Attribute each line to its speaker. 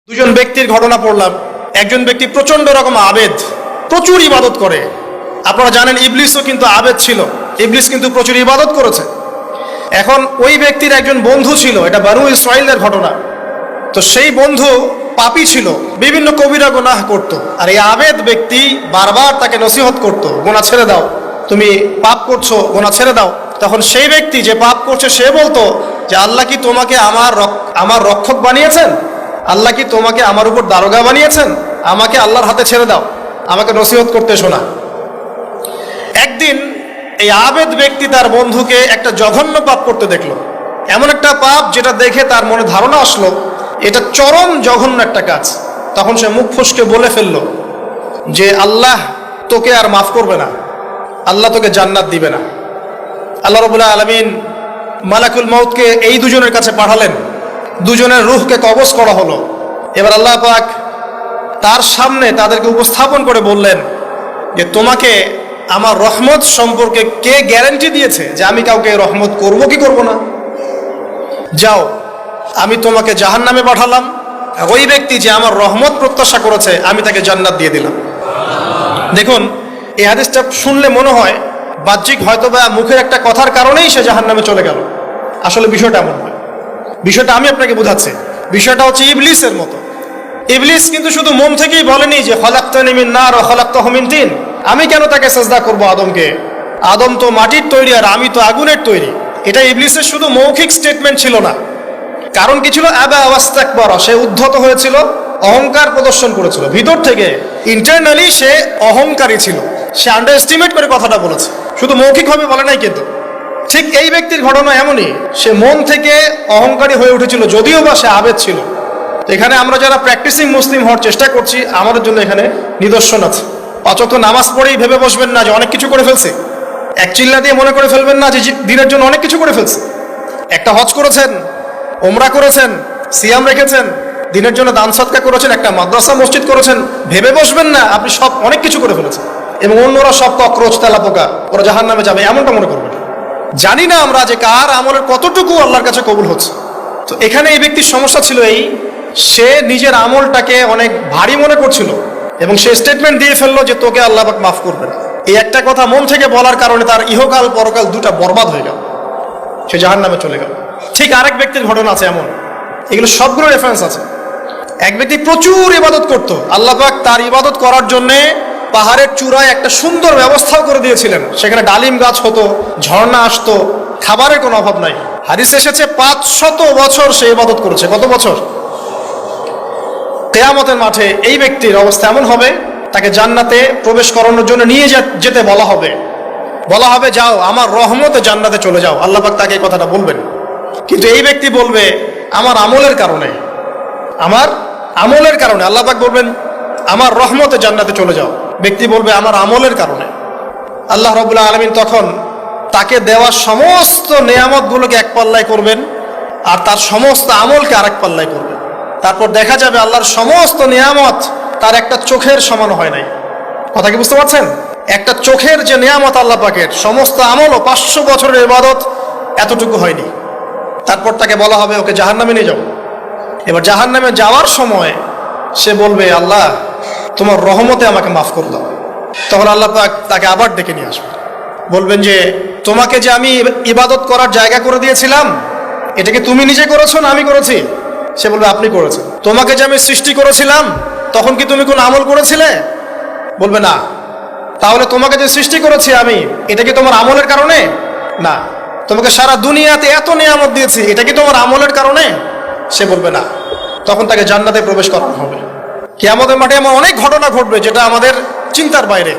Speaker 1: দুজন ব্যক্তির ঘটনা পড়লাম। একজন ব্যক্তি প্রচন্ড রকম আবেদ, প্রচুর ইবাদত করে। আপনারা জানেন ইবলিসও কিন্তু আবেদ ছিল, ইবলিস কিন্তু প্রচুর ইবাদত করেছে। এখন ওই ব্যক্তির একজন বন্ধু ছিল, এটা বানু ইসরাইলের ঘটনা। তো সেই বন্ধু পাপী ছিল, বিভিন্ন কবিরা গুনাহ করত। আর এই আবেদ ব্যক্তি বারবার তাকে নসিহত করত, গোনা ছেড়ে দাও, তুমি পাপ করছো, গোনা ছেড়ে দাও। তখন সেই ব্যক্তি যে পাপ করছে সে বলতো যে আল্লাহ কি তোমাকে আমার রক্ষক বানিয়েছেন? আল্লাহ কি তোমাকে আমার উপর দারোগা বানিয়েছেন? আমাকে আল্লাহর হাতে ছেড়ে দাও, আমাকে নসিহত করতে শোনা। একদিন এই আবেদ ব্যক্তি তার বন্ধুকে একটা জঘন্য পাপ করতে দেখলো, এমন একটা পাপ যেটা দেখে তার মনে ধারণা আসলো এটা চরম জঘন্য একটা কাজ। তখন সে মুখ ফসকে বলে ফেললো যে আল্লাহ তোকে আর মাফ করবে না, আল্লাহ তোকে জান্নাত দিবে না। আল্লাহ রাব্বুল আলামিন মালাকুল মউতকে এই দুজনের কাছে পাঠালেন, দুজনের রূহকে কবজ করা হলো। এবার আল্লাহ পাক তার সামনে তাদেরকে উপস্থাপন করে বললেন যে তোমাকে আমার রহমত সম্পর্কে কে গ্যারান্টি দিয়েছে যে আমি কাউকে রহমত করব কি করব না? যাও, আমি তোমাকে জাহান্নামে পাঠালাম, ওই ব্যক্তি যে আমার রহমত প্রত্যাশা করেছে আমি তাকে জান্নাত দিয়ে দিলাম। দেখুন, এই হাদিসটা শুনলে মনে হয় বাহ্যিক হয়তো বা মুখের একটা কথার কারণেই সে জাহান্নামে চলে গেল। আসলে বিষয়টা এমন নয়। বিষয়টা আমি আপনাকে বোঝাচ্ছি। বিষয়টা হচ্ছে ইবলিসের মতো। ইবলিস কিন্তু শুধু মন থেকেই বলেনি যে খলাকতানি মিন নার ওয়া খলাকতাহু মিন তিন, আমি কেন তাকে সিজদা করব আদমকে? আদম তো মাটির তৈরি আর আমি তো আগুনের তৈরি। এটা ইবলিসের শুধু মৌখিক স্টেটমেন্ট ছিল না, কারণ কি ছিল? আবা ওয়াস্তাকবারা, সে উদ্ধত হয়েছিল, অহংকার প্রদর্শন করেছিল। ভিতর থেকে ইন্টারনালি সে অহংকারী ছিল, সে আন্ডার এস্টিমেট করে কথাটা বলেছে, শুধু মৌখিকভাবে বলে নাই। কিন্তু ঠিক এই ব্যক্তির ঘটনা এমনই, সে মন থেকে অহংকারী হয়ে উঠেছিল, যদিও বা সে আবেদ ছিল। এখানে আমরা যারা প্র্যাকটিসিং মুসলিম হওয়ার চেষ্টা করছি, আমাদের জন্য এখানে নিদর্শন আছে। অচত নামাজ পড়েই ভেবে বসবেন না যে অনেক কিছু করে ফেলছে, এক চিল্লা দিয়ে মনে করে ফেলবেন না যে দিনের জন্য অনেক কিছু করে ফেলছে। একটা হজ করেছেন, ওমরা করেছেন, সিয়াম রেখেছেন, দিনের জন্য দান সদকা করেছেন, একটা মাদ্রাসা মসজিদ করেছেন, ভেবে বসবেন না আপনি সব অনেক কিছু করে ফেলেছেন এবং অন্যরা সব ককরোচ তেলাপোকা, ওরা জাহান্নামে যাবে, এমনটা মনে করবেন। জানি না আমরা যে কার আমলের কতটুকু আল্লাহর কাছে কবুল হচ্ছে। তো এখানে এই ব্যক্তির সমস্যা ছিল এই, সে নিজের আমলটাকে অনেক ভারী মনে করছিল এবং সে স্টেটমেন্ট দিয়ে ফেললো যে তোকে আল্লাহ পাক মাফ করবে না। এই একটা কথা মন থেকে বলার কারণে তার ইহকাল পরকাল দুটা বরবাদ হয়ে গেল, সে জাহান্নামে চলে গেল। ঠিক আরেক ব্যক্তির ঘটনা আছে এমন, এগুলো সবগুলো রেফারেন্স আছে। এক ব্যক্তি প্রচুর ইবাদত করত, আল্লাহ পাক তার ইবাদত করার জন্যে পাহাড়ের চূড়ায় একটা সুন্দর ব্যবস্থাও করে দিয়েছিলেন। সেখানে ডালিম গাছ হতো, ঝর্ণা আসতো, খাবারের কোনো অভাব নাই। হাদিসে এসেছে 500 বছর সে ইবাদত করেছে। কত বছর? কিয়ামতের মাঠে এই ব্যক্তির অবস্থা এমন হবে, তাকে জান্নাতে প্রবেশ করানোর জন্য নিয়ে যেতে বলা হবে যাও আমার রহমতে জান্নাতে চলে যাও। আল্লাহ পাক তাকে এই কথাটা বলবেন, কিন্তু এই ব্যক্তি বলবে আমার আমলের কারণে আল্লাহ পাক বলবেন আমার রহমতে জান্নাতে চলে যাও। ব্যক্তি বলবে আমার আমলের কারণে। আল্লাহ রাব্বুল আলামিন তখন তাকে দেওয়া সমস্ত নেয়ামতগুলোকে এক পাল্লায় করবেন আর তার সমস্ত আমলকে আরেক পাল্লায় করবেন। তারপর দেখা যাবে আল্লাহর সমস্ত নিয়ামত তার একটা চোখের সমান হয় নাই। কথা কি বুঝতে পারছেন? একটা চোখের যে নিয়ামত আল্লাহ পাকের, সমস্ত আমলও 500 বছরের ইবাদত এতটুকু হয়নি। তারপর তাকে বলা হবে ওকে জাহান্নামে নিয়ে যাও। এবার জাহান্নামে যাওয়ার সময় সে বলবে আল্লাহ তোমার রহমতে আমাকে মাফ করে দাও। তখন আল্লাহ পাক তাকে আবার ডেকে নিয়ে আসবে, বলবেন যে তোমাকে যে আমি ইবাদত করার জায়গা করে দিয়েছিলাম, এটাকে তুমি নিজে করেছো না আমি করেছি? সে বলবে আপনি করেছেন। তোমাকে যে আমি সৃষ্টি করেছিলাম তখন কি তুমি কোন আমল করেছিলে? বলবে না। তাহলে তোমাকে যে সৃষ্টি করেছি আমি, এটা কি তোমার আমলের কারণে? না। তোমাকে সারা দুনিয়াতে এত নিয়ামত দিয়েছি, এটা কি তোমার আমলের কারণে? সে বলবে না। তখন তাকে জান্নাতে প্রবেশ করানো হবে। কিয়ামতের মাঠে এমন অনেক ঘটনা ঘটবে যেটা আমাদের চিন্তার বাইরে।